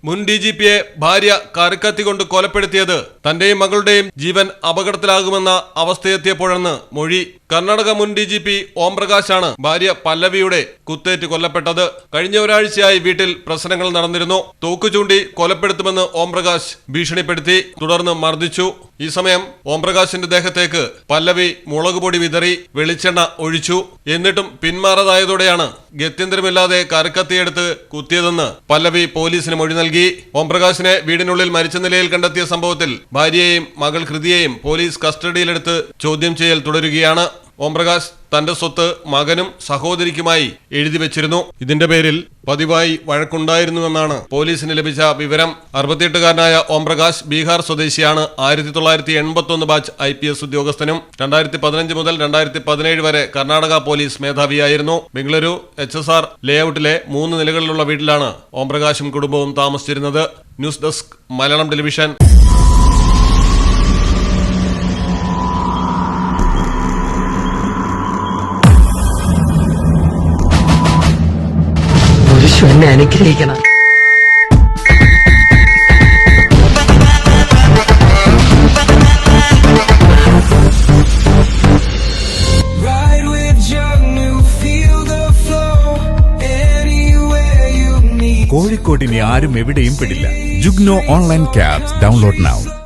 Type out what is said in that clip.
മുൻ DGPയെ ഭാര്യ കറിക്കത്തിക്കൊണ്ട് കൊലപ്പെടുത്തിയത് തന്റെയും മകളുടെയും ജീവൻ അപകടത്തിലാകുമെന്ന അവസ്ഥയെത്തിയപ്പോഴെന്ന് മൊഴി. കർണാടക മുൻ DGP ഓംപ്രകാശാണ് ഭാര്യ പല്ലവിയുടെ കുത്തേറ്റ് കൊല്ലപ്പെട്ടത്. കഴിഞ്ഞ ഒരാഴ്ചയായി വീട്ടിൽ പ്രശ്നങ്ങൾ നടന്നിരുന്നു. തോക്കു ചൂണ്ടി കൊലപ്പെടുത്തുമെന്ന് ഓംപ്രകാശ് ഭീഷണിപ്പെടുത്തി, തുടർന്ന് മർദ്ദിച്ചു. ഈ സമയം ഓംപ്രകാശിന്റെ ദേഹത്തേക്ക് പല്ലവി മുളകുപൊടി വിതറി വെളിച്ചെണ്ണ ഒഴിച്ചു. എന്നിട്ടും പിന്മാറാതായതോടെയാണ് ഗത്യന്തരമില്ലാതെ കറിക്കത്തിയെടുത്ത് കുത്തിയതെന്ന് പല്ലവി പോലീസിന് മൊഴി നൽകി. ഓംപ്രകാശിനെ വീടിനുള്ളിൽ മരിച്ച നിലയിൽ കണ്ടെത്തിയ സംഭവത്തിൽ ഭാര്യയെയും മകൾ കൃതിയെയും പോലീസ് കസ്റ്റഡിയിലെടുത്ത് ചോദ്യം ചെയ്യൽ തുടരുകയാണ്. ഓംപ്രകാശ് തന്റെ സ്വത്ത് മകനും സഹോദരിക്കുമായി എഴുതി വെച്ചിരുന്നു. ഇതിന്റെ പേരിൽ പതിവായി വഴക്കുണ്ടായിരുന്നുവെന്നാണ് പോലീസിന് ലഭിച്ച വിവരം. 68-കാരനായ ഓംപ്രകാശ് ബീഹാർ സ്വദേശിയാണ്. 1981 ബാച്ച് IPS ഉദ്യോഗസ്ഥനും 2015 മുതൽ 2017 വരെ കർണാടക പോലീസ് മേധാവിയായിരുന്നു. ബംഗളൂരു HSR ലേഔട്ടിലെ 3 നിലകളിലുള്ള വീട്ടിലാണ് ഓംപ്രകാശും കുടുംബവും താമസിച്ചിരുന്നത്. News desk Malayalam television. എന്നെ അനുഗ്രഹിക്കണം. കോഴിക്കോടിനെ ആരും എവിടെയും പെടില്ല. ജുഗ്നോ ഓൺലൈൻ ക്യാബ്സ് ഡൗൺലോഡ് നൗ.